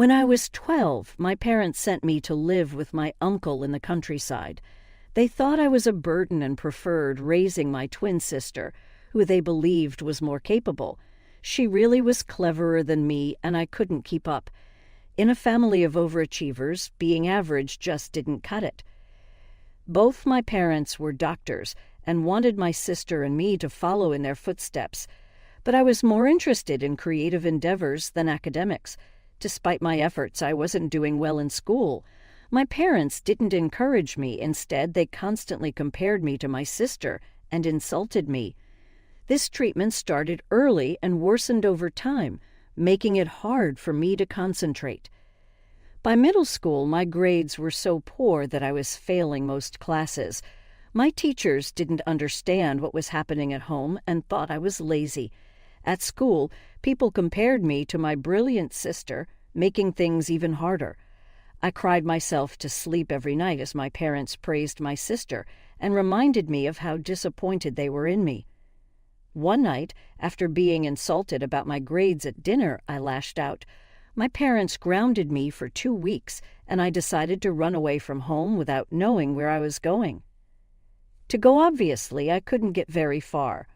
When I was 12, my parents sent me to live with my uncle in the countryside. They thought I was a burden and preferred raising my twin sister, who they believed was more capable. She really was cleverer than me, and I couldn't keep up. In a family of overachievers, being average just didn't cut it. Both my parents were doctors and wanted my sister and me to follow in their footsteps, but I was more interested in creative endeavors than academics. Despite my efforts, I wasn't doing well in school. My parents didn't encourage me. Instead, they constantly compared me to my sister and insulted me. This treatment started early and worsened over time, making it hard for me to concentrate. By middle school, my grades were so poor that I was failing most classes. My teachers didn't understand what was happening at home and thought I was lazy. At school, people compared me to my brilliant sister, making things even harder. I cried myself to sleep every night as my parents praised my sister and reminded me of how disappointed they were in me. One night, after being insulted about my grades at dinner, I lashed out. My parents grounded me for 2 weeks, and I decided to run away from home without knowing where I was going. To go obviously, I couldn't get very far.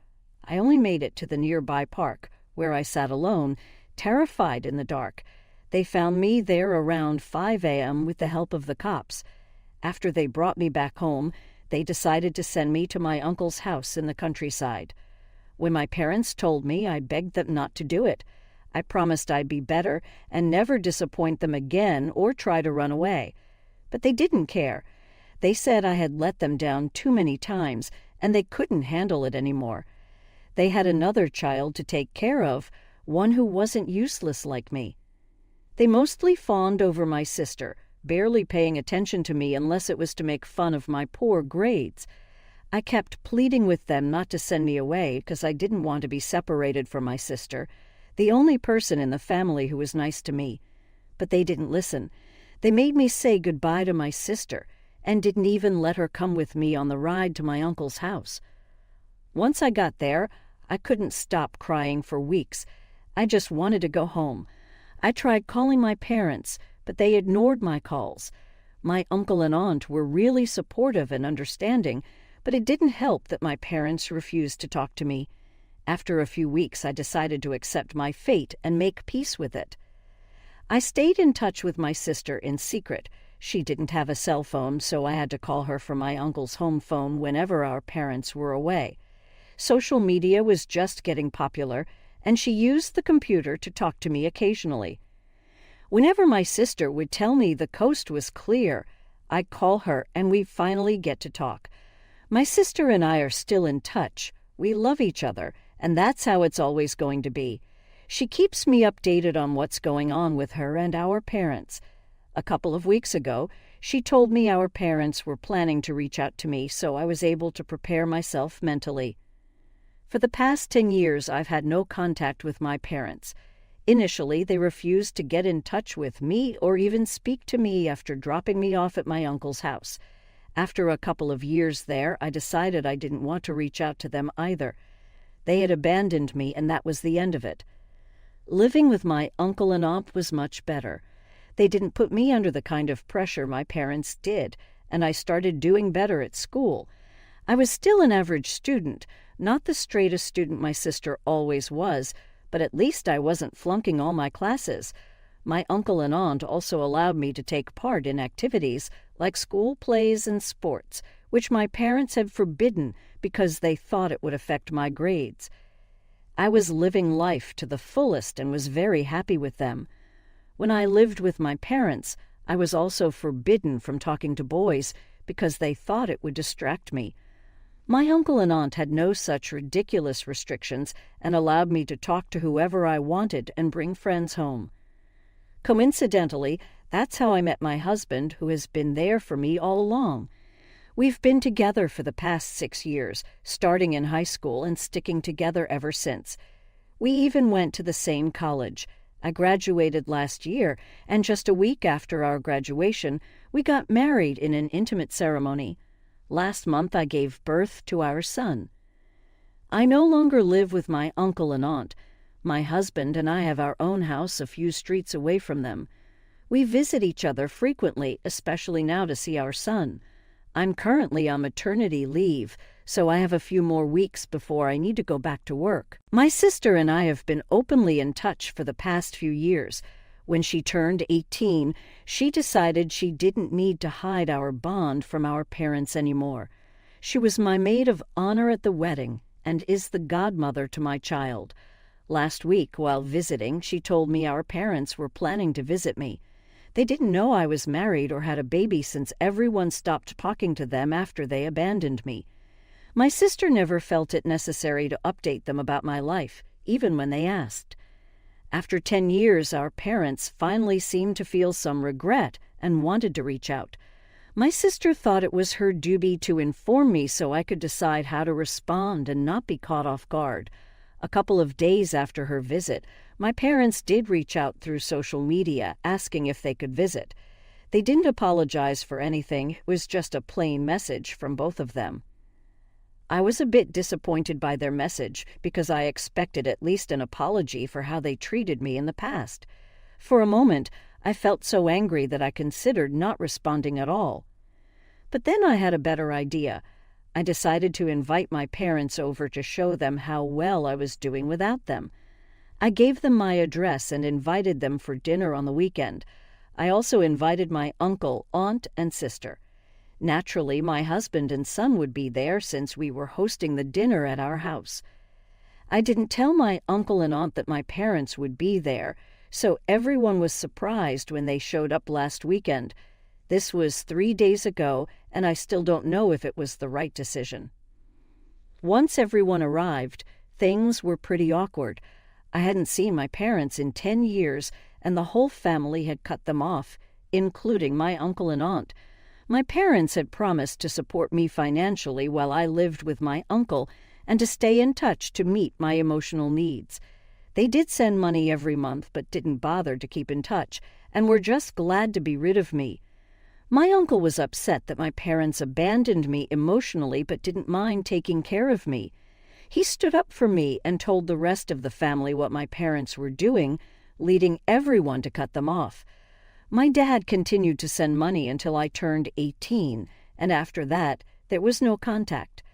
I only made it to the nearby park, where I sat alone, terrified in the dark. They found me there around 5 a.m. with the help of the cops. After they brought me back home, they decided to send me to my uncle's house in the countryside. When my parents told me, I begged them not to do it. I promised I'd be better and never disappoint them again or try to run away. But they didn't care. They said I had let them down too many times, and they couldn't handle it anymore. They had another child to take care of, one who wasn't useless like me. They mostly fawned over my sister, barely paying attention to me unless it was to make fun of my poor grades. I kept pleading with them not to send me away because I didn't want to be separated from my sister, the only person in the family who was nice to me. But they didn't listen. They made me say goodbye to my sister and didn't even let her come with me on the ride to my uncle's house. Once I got there, I couldn't stop crying for weeks. I just wanted to go home. I tried calling my parents, but they ignored my calls. My uncle and aunt were really supportive and understanding, but it didn't help that my parents refused to talk to me. After a few weeks, I decided to accept my fate and make peace with it. I stayed in touch with my sister in secret. She didn't have a cell phone, so I had to call her from my uncle's home phone whenever our parents were away. Social media was just getting popular, and she used the computer to talk to me occasionally. Whenever my sister would tell me the coast was clear, I'd call her and we'd finally get to talk. My sister and I are still in touch. We love each other, and that's how it's always going to be. She keeps me updated on what's going on with her and our parents. A couple of weeks ago, she told me our parents were planning to reach out to me, so I was able to prepare myself mentally. For the past 10 years, I've had no contact with my parents. Initially, they refused to get in touch with me or even speak to me after dropping me off at my uncle's house. After a couple of years there, I decided I didn't want to reach out to them either. They had abandoned me, and that was the end of it. Living with my uncle and aunt was much better. They didn't put me under the kind of pressure my parents did, and I started doing better at school. I was still an average student, not the straightest student my sister always was, but at least I wasn't flunking all my classes. My uncle and aunt also allowed me to take part in activities like school plays and sports, which my parents had forbidden because they thought it would affect my grades. I was living life to the fullest and was very happy with them. When I lived with my parents, I was also forbidden from talking to boys because they thought it would distract me. My uncle and aunt had no such ridiculous restrictions and allowed me to talk to whoever I wanted and bring friends home. Coincidentally, that's how I met my husband, who has been there for me all along. We've been together for the past 6 years, starting in high school and sticking together ever since. We even went to the same college. I graduated last year, and just a week after our graduation, we got married in an intimate ceremony. Last month, I gave birth to our son. I no longer live with my uncle and aunt. My husband and I have our own house a few streets away from them. We visit each other frequently, especially now to see our son. I'm currently on maternity leave, so I have a few more weeks before I need to go back to work. My sister and I have been openly in touch for the past few years. When she turned 18, she decided she didn't need to hide our bond from our parents anymore. She was my maid of honor at the wedding and is the godmother to my child. Last week, while visiting, she told me our parents were planning to visit me. They didn't know I was married or had a baby since everyone stopped talking to them after they abandoned me. My sister never felt it necessary to update them about my life, even when they asked. After 10 years, our parents finally seemed to feel some regret and wanted to reach out. My sister thought it was her duty to inform me so I could decide how to respond and not be caught off guard. A couple of days after her visit, my parents did reach out through social media, asking if they could visit. They didn't apologize for anything, it was just a plain message from both of them. I was a bit disappointed by their message because I expected at least an apology for how they treated me in the past. For a moment, I felt so angry that I considered not responding at all. But then I had a better idea. I decided to invite my parents over to show them how well I was doing without them. I gave them my address and invited them for dinner on the weekend. I also invited my uncle, aunt, and sister. Naturally, my husband and son would be there since we were hosting the dinner at our house. I didn't tell my uncle and aunt that my parents would be there, so everyone was surprised when they showed up last weekend. This was 3 days ago, and I still don't know if it was the right decision. Once everyone arrived, things were pretty awkward. I hadn't seen my parents in 10 years, and the whole family had cut them off, including my uncle and aunt. My parents had promised to support me financially while I lived with my uncle and to stay in touch to meet my emotional needs. They did send money every month but didn't bother to keep in touch and were just glad to be rid of me. My uncle was upset that my parents abandoned me emotionally but didn't mind taking care of me. He stood up for me and told the rest of the family what my parents were doing, leading everyone to cut them off. My dad continued to send money until I turned 18, and after that, there was no contact.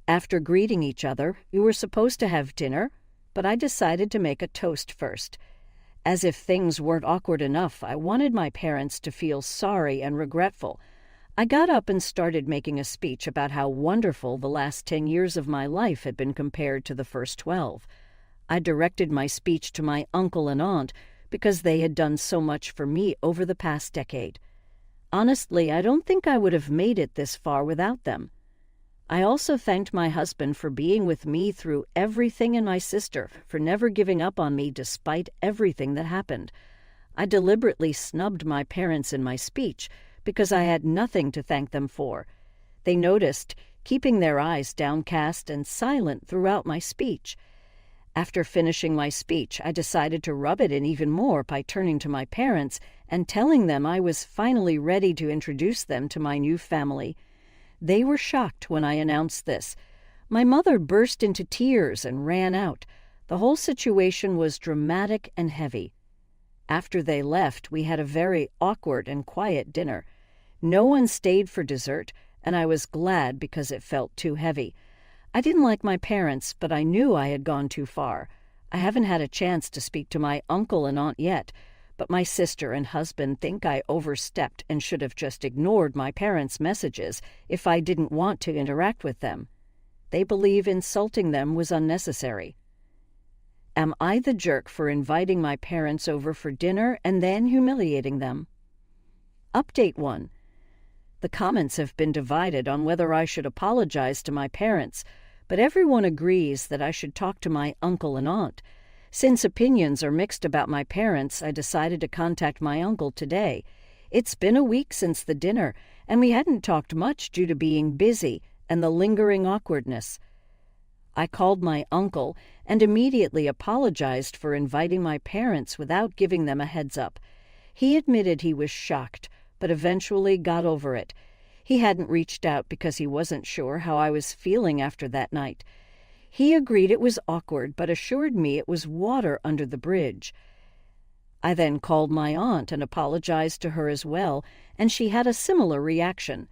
After greeting each other, we were supposed to have dinner, but I decided to make a toast first. As if things weren't awkward enough, I wanted my parents to feel sorry and regretful. I got up and started making a speech about how wonderful the last 10 years of my life had been compared to the first 12. I directed my speech to my uncle and aunt because they had done so much for me over the past decade. Honestly, I don't think I would have made it this far without them. I also thanked my husband for being with me through everything and my sister for never giving up on me despite everything that happened. I deliberately snubbed my parents in my speech because I had nothing to thank them for. They noticed, keeping their eyes downcast and silent throughout my speech. After finishing my speech, I decided to rub it in even more by turning to my parents and telling them I was finally ready to introduce them to my new family. They were shocked when I announced this. My mother burst into tears and ran out. The whole situation was dramatic and heavy. After they left, we had a very awkward and quiet dinner. No one stayed for dessert, and I was glad because it felt too heavy. I didn't like my parents, but I knew I had gone too far. I haven't had a chance to speak to my uncle and aunt yet, but my sister and husband think I overstepped and should have just ignored my parents' messages if I didn't want to interact with them. They believe insulting them was unnecessary. Am I the jerk for inviting my parents over for dinner and then humiliating them? Update 1. The comments have been divided on whether I should apologize to my parents, but everyone agrees that I should talk to my uncle and aunt. Since opinions are mixed about my parents, I decided to contact my uncle today. It's been a week since the dinner, and we hadn't talked much due to being busy and the lingering awkwardness. I called my uncle and immediately apologized for inviting my parents without giving them a heads up. He admitted he was shocked, but eventually got over it. He hadn't reached out because he wasn't sure how I was feeling after that night. He agreed it was awkward, but assured me it was water under the bridge. I then called my aunt and apologized to her as well, and she had a similar reaction.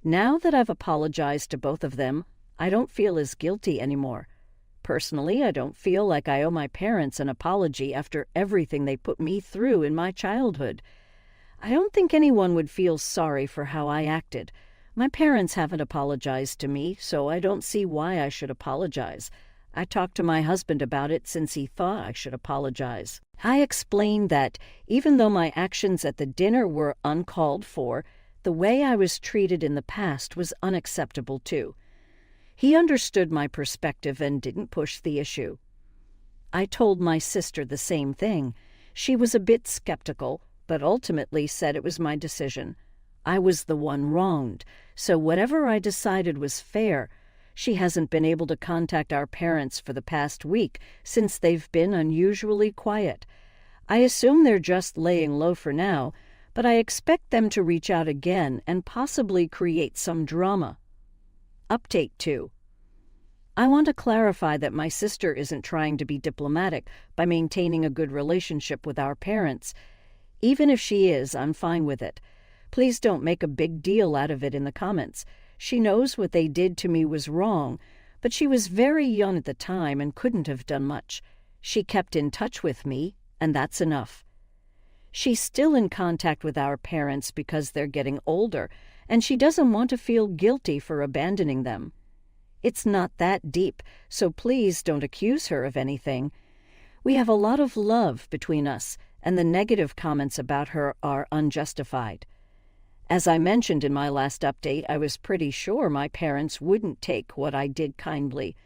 Now that I've apologized to both of them, I don't feel as guilty anymore. Personally, I don't feel like I owe my parents an apology after everything they put me through in my childhood. I don't think anyone would feel sorry for how I acted. My parents haven't apologized to me, so I don't see why I should apologize. I talked to my husband about it since he thought I should apologize. I explained that even though my actions at the dinner were uncalled for, the way I was treated in the past was unacceptable too. He understood my perspective and didn't push the issue. I told my sister the same thing. She was a bit skeptical, but ultimately said it was my decision. I was the one wronged, so whatever I decided was fair. She hasn't been able to contact our parents for the past week since they've been unusually quiet. I assume they're just laying low for now, but I expect them to reach out again and possibly create some drama. Update 2. I want to clarify that my sister isn't trying to be diplomatic by maintaining a good relationship with our parents. Even if she is, I'm fine with it. Please don't make a big deal out of it in the comments. She knows what they did to me was wrong, but she was very young at the time and couldn't have done much. She kept in touch with me, and that's enough. She's still in contact with our parents because they're getting older, and she doesn't want to feel guilty for abandoning them. It's not that deep, so please don't accuse her of anything. We have a lot of love between us, and the negative comments about her are unjustified. As I mentioned in my last update, I was pretty sure my parents wouldn't take what I did kindly.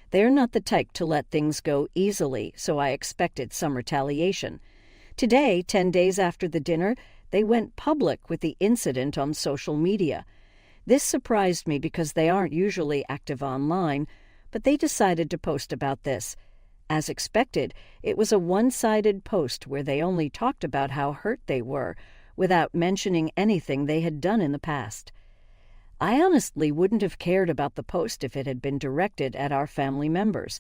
They're not the type to let things go easily, so I expected some retaliation. Today, 10 days after the dinner, they went public with the incident on social media. This surprised me because they aren't usually active online, but they decided to post about this. As expected, it was a one-sided post where they only talked about how hurt they were, without mentioning anything they had done in the past. I honestly wouldn't have cared about the post if it had been directed at our family members.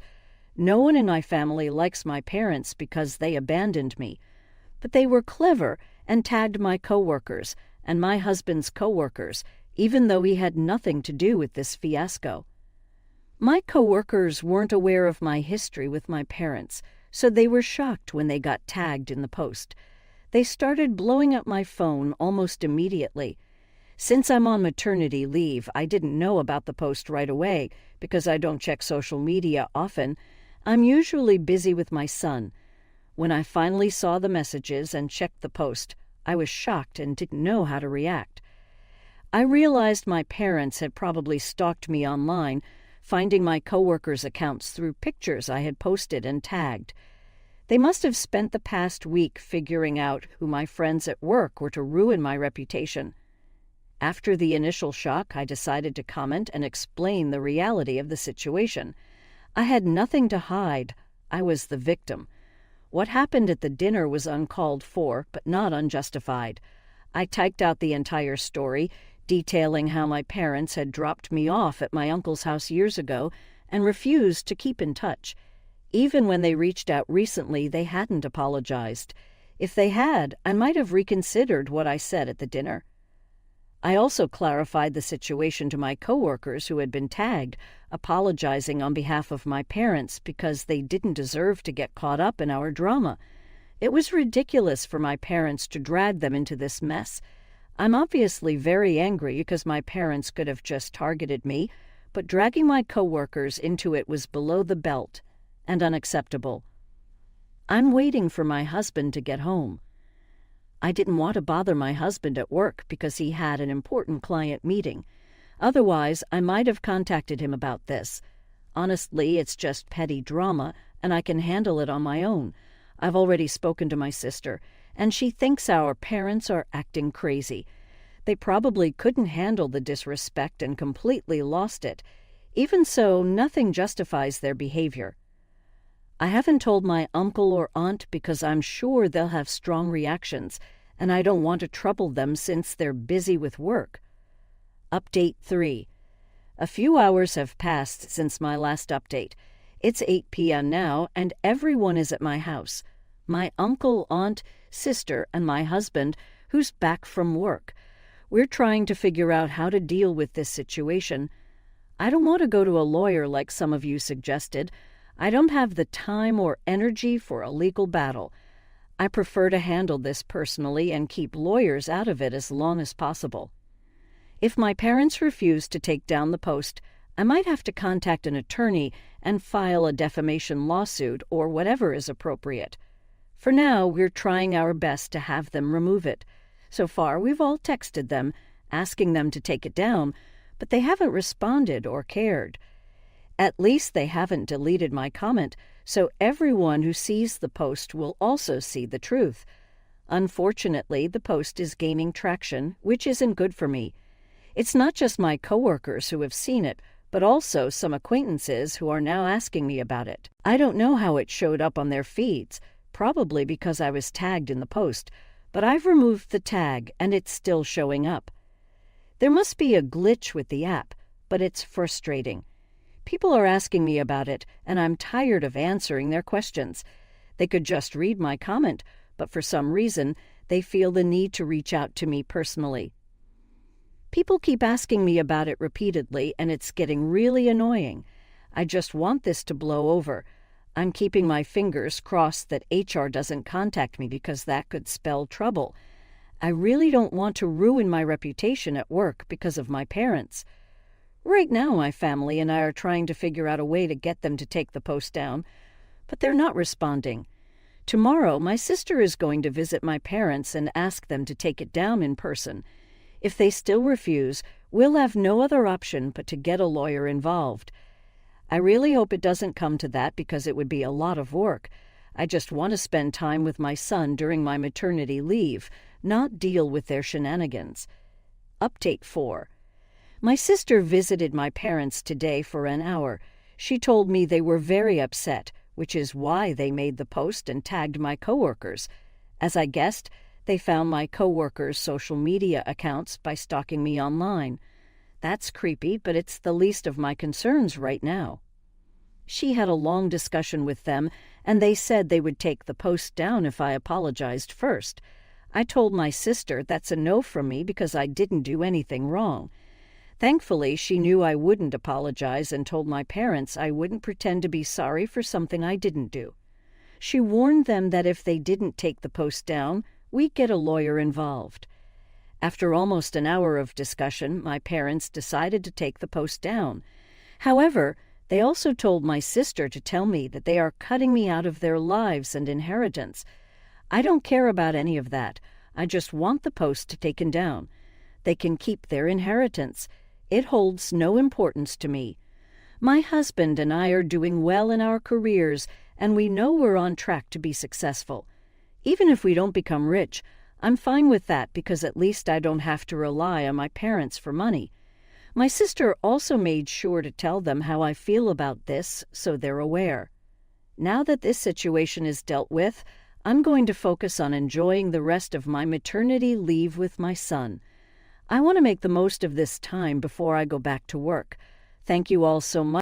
No one in my family likes my parents because they abandoned me. But they were clever and tagged my coworkers and my husband's coworkers, even though he had nothing to do with this fiasco. My coworkers weren't aware of my history with my parents, so they were shocked when they got tagged in the post. They started blowing up my phone almost immediately. Since I'm on maternity leave, I didn't know about the post right away because I don't check social media often. I'm usually busy with my son. When I finally saw the messages and checked the post, I was shocked and didn't know how to react. I realized my parents had probably stalked me online, finding my coworkers' accounts through pictures I had posted and tagged. They must have spent the past week figuring out who my friends at work were to ruin my reputation. After the initial shock, I decided to comment and explain the reality of the situation. I had nothing to hide. I was the victim. What happened at the dinner was uncalled for, but not unjustified. I typed out the entire story, detailing how my parents had dropped me off at my uncle's house years ago and refused to keep in touch. Even when they reached out recently, they hadn't apologized. If they had, I might have reconsidered what I said at the dinner. I also clarified the situation to my coworkers who had been tagged, apologizing on behalf of my parents because they didn't deserve to get caught up in our drama. It was ridiculous for my parents to drag them into this mess. I'm obviously very angry because my parents could have just targeted me, but dragging my coworkers into it was below the belt and unacceptable. I'm waiting for my husband to get home. I didn't want to bother my husband at work because he had an important client meeting. Otherwise, I might have contacted him about this. Honestly, it's just petty drama, and I can handle it on my own. I've already spoken to my sister, and she thinks our parents are acting crazy. They probably couldn't handle the disrespect and completely lost it. Even so, nothing justifies their behavior. I haven't told my uncle or aunt because I'm sure they'll have strong reactions, and I don't want to trouble them since they're busy with work. Update 3. A few hours have passed since my last update. It's 8 p.m. now, and everyone is at my house. my uncle, aunt, sister, and my husband, who's back from work. We're trying to figure out how to deal with this situation. I don't want to go to a lawyer like some of you suggested. I don't have the time or energy for a legal battle. I prefer to handle this personally and keep lawyers out of it as long as possible. If my parents refuse to take down the post, I might have to contact an attorney and file a defamation lawsuit or whatever is appropriate. For now, we're trying our best to have them remove it. So far, we've all texted them, asking them to take it down, but they haven't responded or cared. At least they haven't deleted my comment, so everyone who sees the post will also see the truth. Unfortunately, the post is gaining traction, which isn't good for me. It's not just my coworkers who have seen it, but also some acquaintances who are now asking me about it. I don't know how it showed up on their feeds, probably because I was tagged in the post, but I've removed the tag and it's still showing up. There must be a glitch with the app, but it's frustrating. People are asking me about it, and I'm tired of answering their questions. They could just read my comment, but for some reason, they feel the need to reach out to me personally. People keep asking me about it repeatedly, and it's getting really annoying. I just want this to blow over. I'm keeping my fingers crossed that HR doesn't contact me because that could spell trouble. I really don't want to ruin my reputation at work because of my parents. Right now, my family and I are trying to figure out a way to get them to take the post down, but they're not responding. Tomorrow, my sister is going to visit my parents and ask them to take it down in person. If they still refuse, we'll have no other option but to get a lawyer involved. I really hope it doesn't come to that because it would be a lot of work. I just want to spend time with my son during my maternity leave, not deal with their shenanigans. Update 4. My sister visited my parents today for an hour. She told me they were very upset, which is why they made the post and tagged my coworkers. As I guessed, they found my coworkers' social media accounts by stalking me online. That's creepy, but it's the least of my concerns right now. She had a long discussion with them, and they said they would take the post down if I apologized first. I told my sister that's a no from me because I didn't do anything wrong. Thankfully, she knew I wouldn't apologize and told my parents I wouldn't pretend to be sorry for something I didn't do. She warned them that if they didn't take the post down, we'd get a lawyer involved. After almost an hour of discussion, my parents decided to take the post down. However, they also told my sister to tell me that they are cutting me out of their lives and inheritance. I don't care about any of that. I just want the post taken down. They can keep their inheritance. It holds no importance to me. My husband and I are doing well in our careers, and we know we're on track to be successful. Even if we don't become rich, I'm fine with that because at least I don't have to rely on my parents for money. My sister also made sure to tell them how I feel about this so they're aware. Now that this situation is dealt with, I'm going to focus on enjoying the rest of my maternity leave with my son. I want to make the most of this time before I go back to work. Thank you all so much.